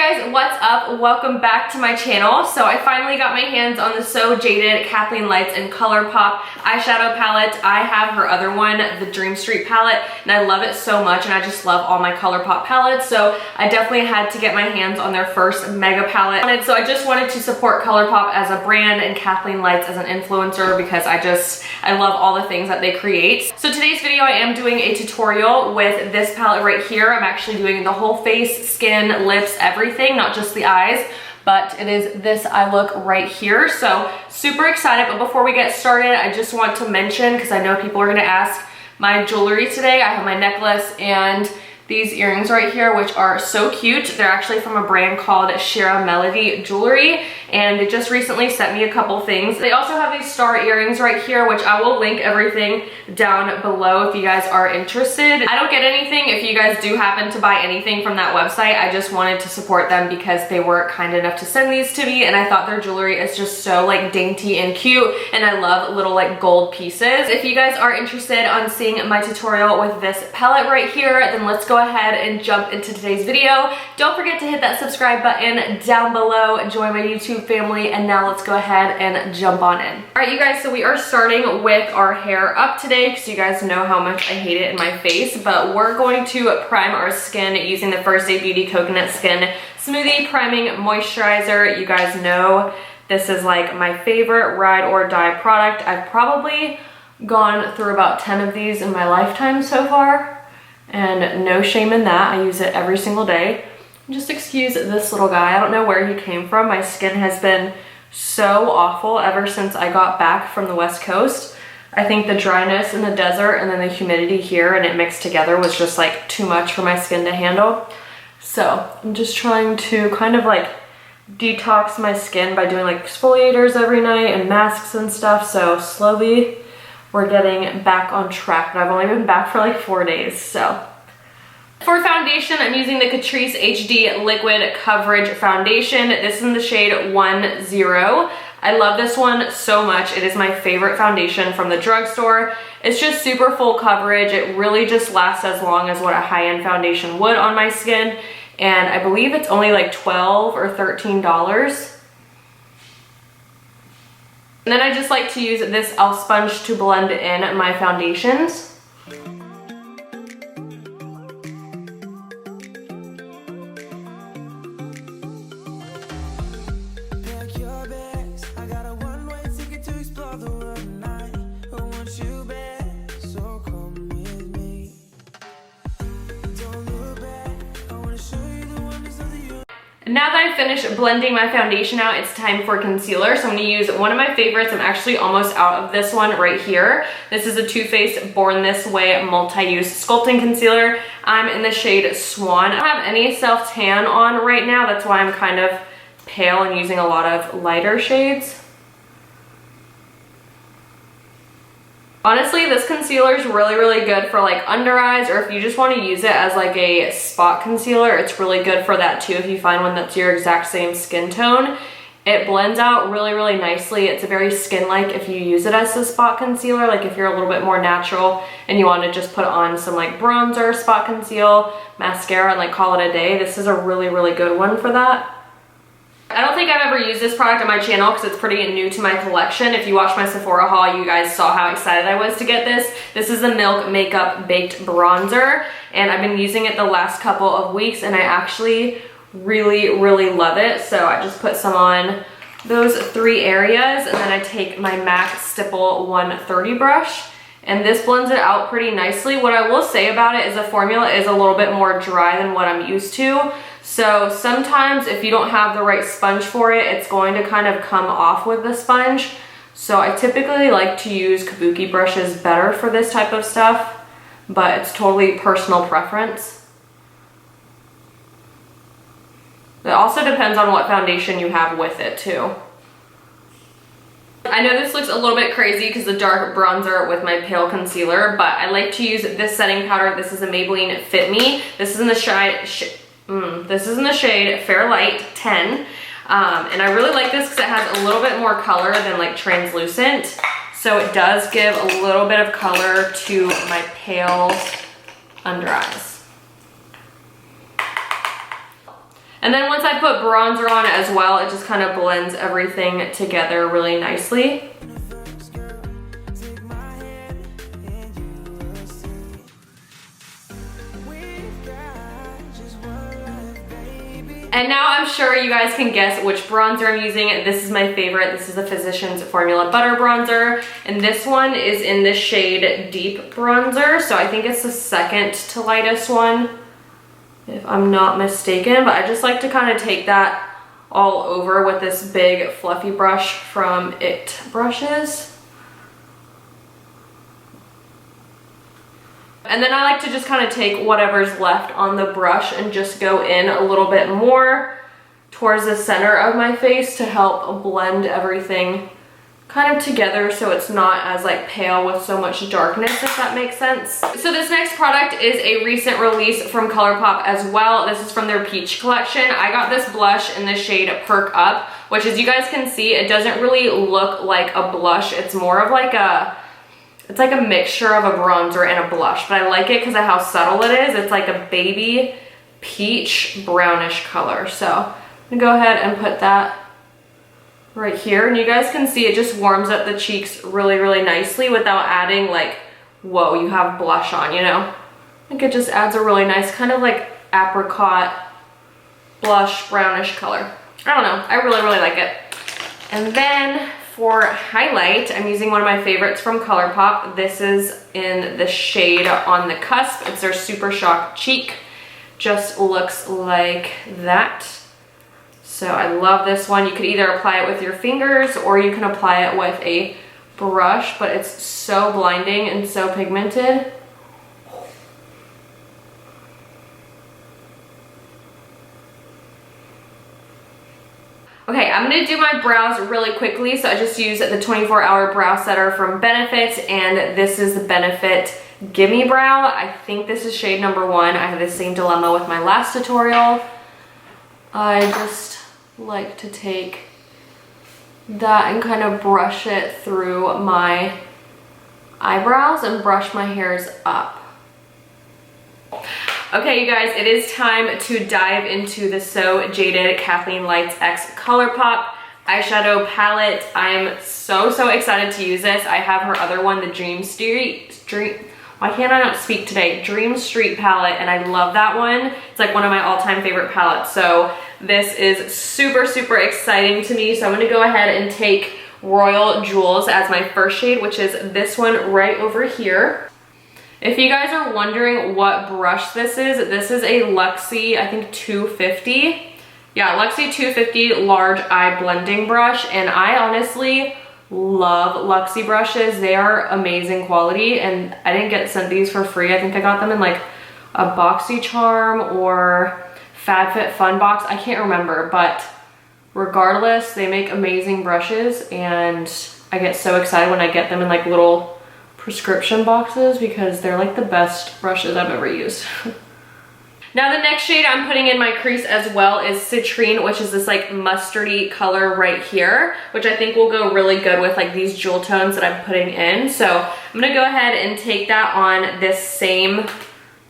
guys, what's up? Welcome back to my channel. So I finally got my hands on the So Jaded Kathleen Lights in Colourpop eyeshadow palette. I have her other one, the Dream Street palette, and I love it so much, and I just love all my Colourpop palettes, so I definitely had to get my hands on their first mega palette. So I just wanted to support Colourpop as a brand and Kathleen Lights as an influencer because I love all the things that they create. So today's video I am doing a tutorial with this palette right here. I'm actually doing the whole face, skin, lips, everything, not just the eyes, but it is this eye look right here. So super excited, but before we get started, I just want to mention, because I know people are gonna ask, my jewelry today. I have my necklace and these earrings right here, which are so cute. They're actually from a brand called Shira Melody Jewelry, and they just recently sent me a couple things. They also have these star earrings right here, which I will link everything down below if you guys are interested. I don't get anything if you guys do happen to buy anything from that website. I just wanted to support them because they were kind enough to send these to me, and I thought their jewelry is just so like dainty and cute, and I love little like gold pieces. If you guys are interested on seeing my tutorial with this palette right here, then let's go ahead and jump into today's video. Don't forget to hit that subscribe button down below, join my YouTube family, and now let's go ahead and jump on in. All right, you guys, so we are starting with our hair up today because you guys know how much I hate it in my face, but we're going to prime our skin using the First Aid Beauty Coconut Skin Smoothie Priming Moisturizer. You guys know this is like my favorite ride or die product. I've probably gone through about 10 of these in my lifetime so far, and no shame in that. I use it every single day. Just excuse this little guy. I don't know where he came from. My skin has been so awful ever since I got back from the West Coast. I think the dryness in the desert and then the humidity here and it mixed together was just like too much for my skin to handle. So I'm just trying to kind of like detox my skin by doing like exfoliators every night and masks and stuff. So slowly we're getting back on track, but I've only been back for like 4 days, so. For foundation, I'm using the Catrice HD Liquid Coverage Foundation. This is in the shade 10. I love this one so much. It is my favorite foundation from the drugstore. It's just super full coverage. It really just lasts as long as what a high-end foundation would on my skin, and I believe it's only like $12 or $13. And then I just like to use this e.l.f. sponge to blend in my foundations. Now that I've finished blending my foundation out, it's time for concealer. So I'm gonna use one of my favorites. I'm actually almost out of this one right here. This is a Too Faced Born This Way Multi-Use Sculpting Concealer. I'm in the shade Swan. I don't have any self-tan on right now. That's why I'm kind of pale and using a lot of lighter shades. Honestly, this concealer is really, really good for like under eyes, or if you just want to use it as like a spot concealer, it's really good for that too if you find one that's your exact same skin tone. It blends out really, really nicely. It's very skin-like if you use it as a spot concealer, like if you're a little bit more natural and you want to just put on some like bronzer, spot conceal, mascara, and like call it a day. This is a really, really good one for that. I don't think I've ever used this product on my channel because it's pretty new to my collection. If you watched my Sephora haul, you guys saw how excited I was to get this. This is the Milk Makeup Baked Bronzer, and I've been using it the last couple of weeks, and I actually really, really love it. So I just put some on those 3 areas, and then I take my MAC Stipple 130 brush, and this blends it out pretty nicely. What I will say about it is the formula is a little bit more dry than what I'm used to. So sometimes if you don't have the right sponge for it, it's going to kind of come off with the sponge. So I typically like to use kabuki brushes better for this type of stuff, but it's totally personal preference. It also depends on what foundation you have with it too. I know this looks a little bit crazy because the dark bronzer with my pale concealer, but I like to use this setting powder. This is a Maybelline Fit Me. This is in the shade Fair Light 10. And I really like this because it has a little bit more color than like translucent. So it does give a little bit of color to my pale under eyes. And then once I put bronzer on as well, it just kind of blends everything together really nicely. And now I'm sure you guys can guess which bronzer I'm using. This is my favorite. This is the Physicians Formula Butter Bronzer. And this one is in the shade Deep Bronzer. So I think it's the second to lightest one, if I'm not mistaken. But I just like to kind of take that all over with this big fluffy brush from IT Brushes. And then I like to just kind of take whatever's left on the brush and just go in a little bit more towards the center of my face to help blend everything kind of together so it's not as like pale with so much darkness, if that makes sense. So this next product is a recent release from Colourpop as well. This is from their Peach collection. I got this blush in the shade Perk Up, which as you guys can see, it doesn't really look like a blush. It's more of like it's like a mixture of a bronzer and a blush, but I like it because of how subtle it is. It's like a baby peach brownish color. So I'm gonna go ahead and put that right here. And you guys can see it just warms up the cheeks really, really nicely without adding like, whoa, you have blush on, you know? I think it just adds a really nice kind of like apricot blush brownish color. I don't know, I really, really like it. And then for highlight, I'm using one of my favorites from Colourpop. This is in the shade On the Cusp. It's their Super Shock Cheek. Just looks like that. So I love this one. You could either apply it with your fingers or you can apply it with a brush, but it's so blinding and so pigmented. Okay, I'm gonna do my brows really quickly. So I just use the 24-hour brow setter from Benefit, and this is the Benefit Gimme Brow. I think this is shade number 1. I had the same dilemma with my last tutorial. I just like to take that and kind of brush it through my eyebrows and brush my hairs up. Okay, you guys, it is time to dive into the So Jaded Kathleen Lights X Colourpop eyeshadow palette. I'm so excited to use this. I have her other one, the Dream Street palette, and I love that one. It's like one of my all-time favorite palettes. So this is super exciting to me. So I'm gonna go ahead and take Royal Jewels as my first shade, which is this one right over here. If you guys are wondering what brush this is a Luxie, I think 250. Yeah, Luxie 250 large eye blending brush, and I honestly love Luxie brushes. They are amazing quality, and I didn't get sent these for free. I think I got them in like a BoxyCharm or FabFitFun box. I can't remember, but regardless, they make amazing brushes, and I get so excited when I get them in like little prescription boxes because they're like the best brushes I've ever used. Now the next shade I'm putting in my crease as well is Citrine, which is this like mustardy color right here, which I think will go really good with like these jewel tones that I'm putting in. So I'm gonna go ahead and take that on this same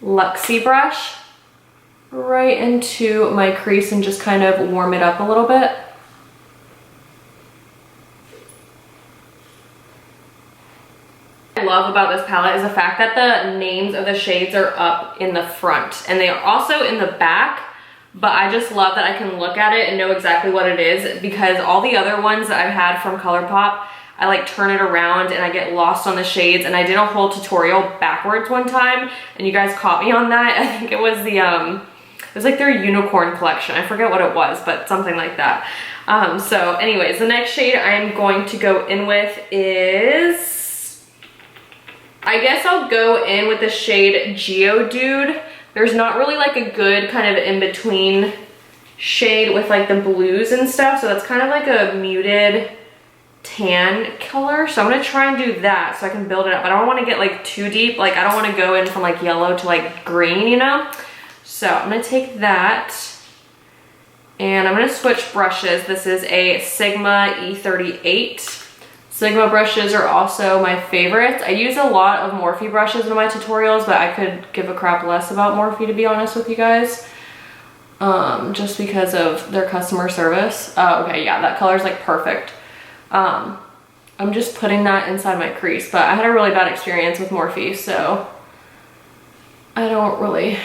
Luxie brush right into my crease and just kind of warm it up a little bit. I love about this palette is the fact that the names of the shades are up in the front and they are also in the back, but I just love that I can look at it and know exactly what it is, because all the other ones that I've had from Colourpop, I like turn it around and I get lost on the shades. And I did a whole tutorial backwards one time and you guys caught me on that. I think it was the it was like their unicorn collection. I forget what it was, but something like that. So anyways, the next shade I'm going to go in with is, I guess I'll go in with the shade Geodude. There's not really like a good kind of in-between shade with like the blues and stuff, so that's kind of like a muted tan color. So I'm gonna try and do that so I can build it up. I don't want to get like too deep. Like I don't want to go in from like yellow to like green, you know? So I'm gonna take that and I'm gonna switch brushes. This is a Sigma E38. Sigma brushes are also my favorites. I use a lot of Morphe brushes in my tutorials, but I could give a crap less about Morphe, to be honest with you guys. just because of their customer service. Oh, okay, yeah, that color's like perfect. I'm just putting that inside my crease, but I had a really bad experience with Morphe, so I don't really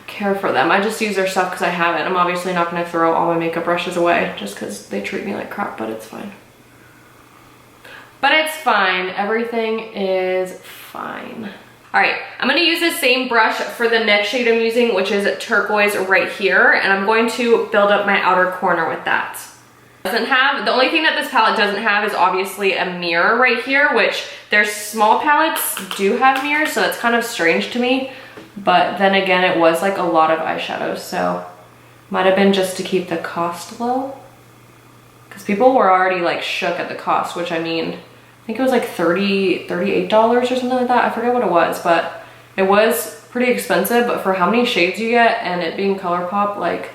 care for them. I just use their stuff because I have it. I'm obviously not going to throw all my makeup brushes away just because they treat me like crap, but it's fine. But it's fine. Everything is fine. All right, I'm gonna use the same brush for the next shade I'm using, which is turquoise right here, and I'm going to build up my outer corner with that. The only thing that this palette doesn't have is obviously a mirror right here, which their small palettes do have mirrors, so it's kind of strange to me. But then again, it was like a lot of eyeshadows, so might have been just to keep the cost low. Because people were already like shook at the cost, which I mean, I think it was like $38 or something like that. I forget what it was, but it was pretty expensive. But for how many shades you get and it being Colourpop, like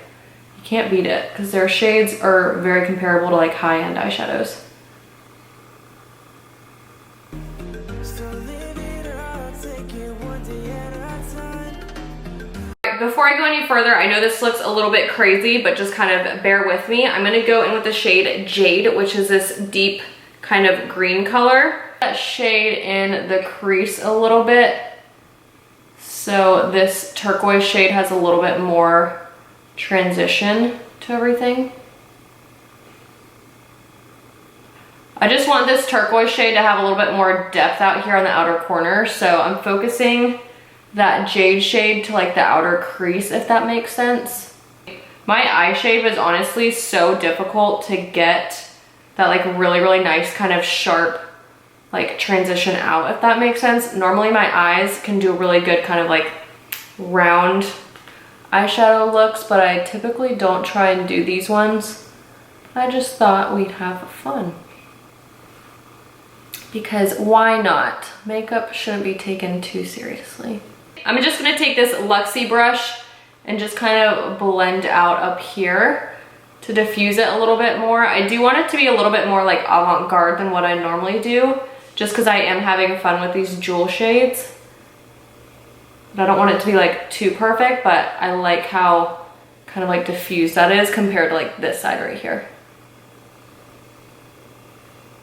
you can't beat it because their shades are very comparable to like high-end eyeshadows. Before I go any further, I know this looks a little bit crazy, but just kind of bear with me. I'm gonna go in with the shade Jade, which is this deep kind of green color. That shade in the crease a little bit. So this turquoise shade has a little bit more transition to everything. I just want this turquoise shade to have a little bit more depth out here on the outer corner. So I'm focusing that Jade shade to like the outer crease, if that makes sense. My eye shape is honestly so difficult to get that like really nice kind of sharp like transition out, if that makes sense. Normally my eyes can do really good kind of like round eyeshadow looks, but I typically don't try and do these ones. I just thought we'd have fun. Because why not? Makeup shouldn't be taken too seriously. I'm just gonna take this Luxie brush and just kind of blend out up here to diffuse it a little bit more. I do want it to be a little bit more like avant-garde than what I normally do, just because I am having fun with these jewel shades. But I don't want it to be like too perfect, but I like how kind of like diffused that is compared to like this side right here.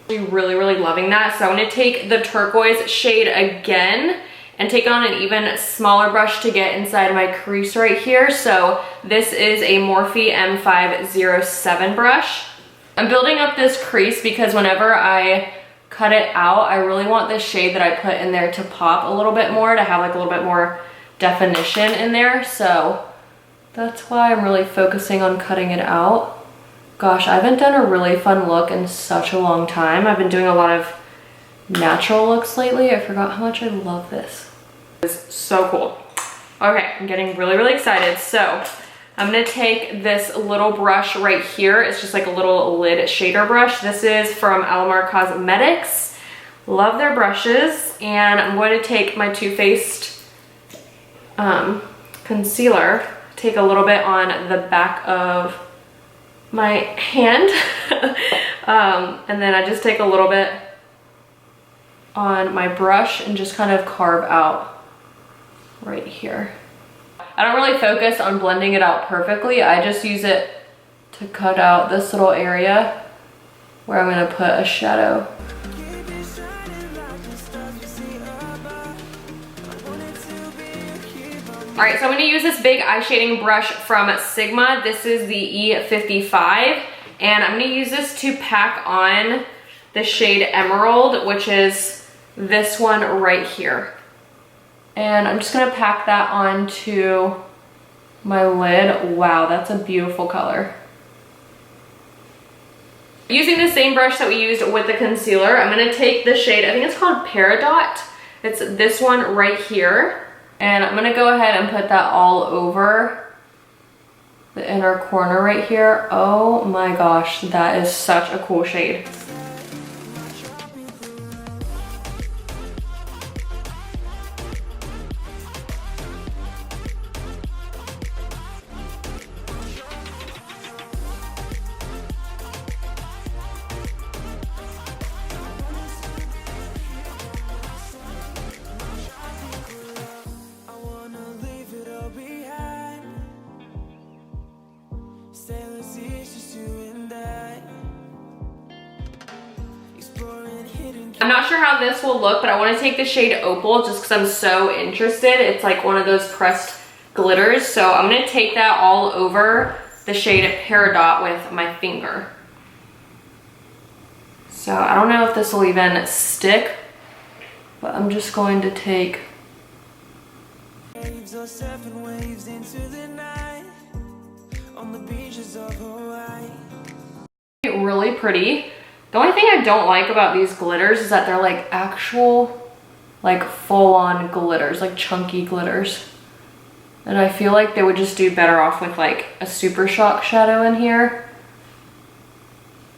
I'm really loving that. So I'm gonna take the turquoise shade again and take on an even smaller brush to get inside my crease right here. So this is a Morphe M507 brush. I'm building up this crease because whenever I cut it out, I really want this shade that I put in there to pop a little bit more, to have like a little bit more definition in there. So that's why I'm really focusing on cutting it out. Gosh, I haven't done a really fun look in such a long time. I've been doing a lot of natural looks lately. I forgot how much I love this. It's so cool. Okay, I'm getting really excited. So I'm gonna take this little brush right here. It's just like a little lid shader brush. This is from Alamar Cosmetics. Love their brushes. And I'm going to take my Too Faced concealer, take a little bit on the back of my hand. And then I just take a little bit on my brush and just kind of carve out right here. I don't really focus on blending it out perfectly. I just use it to cut out this little area where I'm gonna put a shadow. All right, so I'm gonna use this big eye shading brush from Sigma. This is the E55, and I'm gonna use this to pack on the shade Emerald, which is this one right here. And I'm just gonna pack that onto my lid. Wow, that's a beautiful color. Using the same brush that we used with the concealer, I'm gonna take the shade, I think it's called Peridot. It's this one right here. And I'm gonna go ahead and put that all over the inner corner right here. Oh my gosh, that is such a cool shade. I'm not sure how this will look, but I want to take the shade Opal just because I'm so interested. It's like one of those pressed glitters. So I'm going to take that all over the shade Peridot with my finger. So I don't know if this will even stick, but I'm just going to take waves or surfing waves into the night on the beaches of Hawaii. Really pretty. The only thing I don't like about these glitters is that they're like actual, like full-on glitters, like chunky glitters. And I feel like they would just do better off with like a Super Shock shadow in here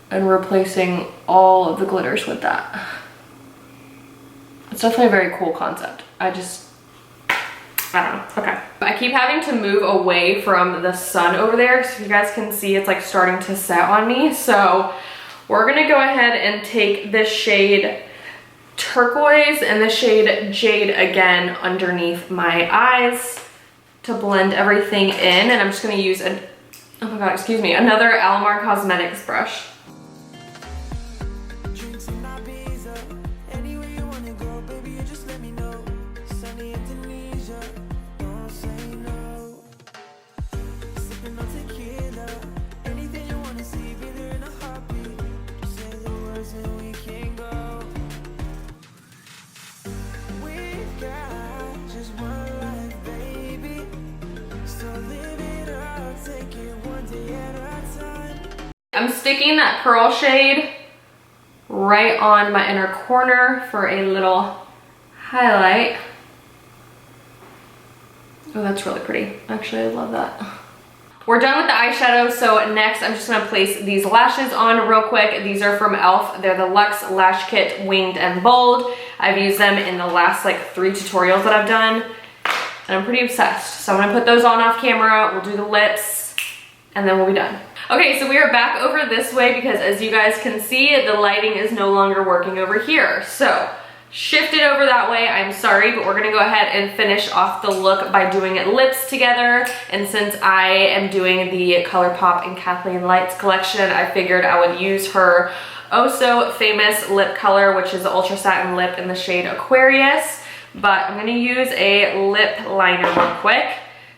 and replacing all of the glitters with that. It's definitely a very cool concept. I don't know. Okay. I keep having to move away from the sun over there, so you guys can see it's like starting to set on me. So we're gonna go ahead and take this shade Turquoise and the shade Jade again underneath my eyes to blend everything in. And I'm just gonna use oh my god, excuse me, another Alamar Cosmetics brush. I'm sticking that pearl shade right on my inner corner for a little highlight. Oh, that's really pretty. Actually, I love that. We're done with the eyeshadow, so next I'm just gonna place these lashes on real quick. These are from e.l.f. They're the Luxe Lash Kit Winged and Bold. I've used them in the last like 3 tutorials that I've done, and I'm pretty obsessed. So I'm gonna put those on off camera, we'll do the lips, and then we'll be done. Okay, so we are back over this way because as you guys can see, the lighting is no longer working over here. So shift it over that way, I'm sorry, but we're gonna go ahead and finish off the look by doing lips together. And since I am doing the Colourpop and Kathleen Lights collection, I figured I would use her oh so famous lip color, which is the Ultra Satin Lip in the shade Aquarious. But I'm gonna use a lip liner real quick.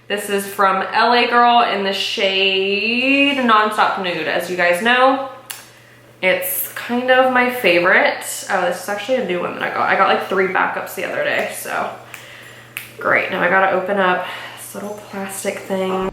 This is from LA Girl in the shade Nonstop Nude. As you guys know, it's kind of my favorite. Oh, this is actually a new one that I got. I got like 3 backups the other day, so great. Now I gotta open up this little plastic thing.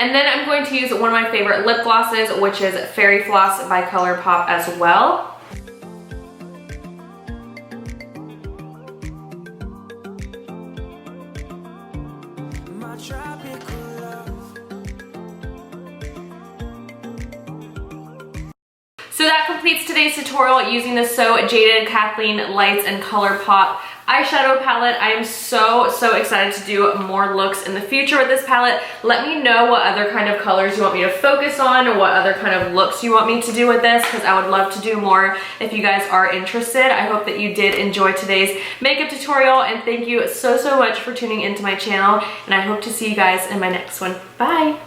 And then I'm going to use one of my favorite lip glosses, which is Fairy Floss by Colourpop as well. So that completes today's tutorial using the So Jaded Kathleen Lights and Colourpop eyeshadow palette. I am so excited to do more looks in the future with this palette. Let me know what other kind of colors you want me to focus on or what other kind of looks you want me to do with this, because I would love to do more if you guys are interested. I hope that you did enjoy today's makeup tutorial, and thank you so much for tuning into my channel, and I hope to see you guys in my next one. Bye!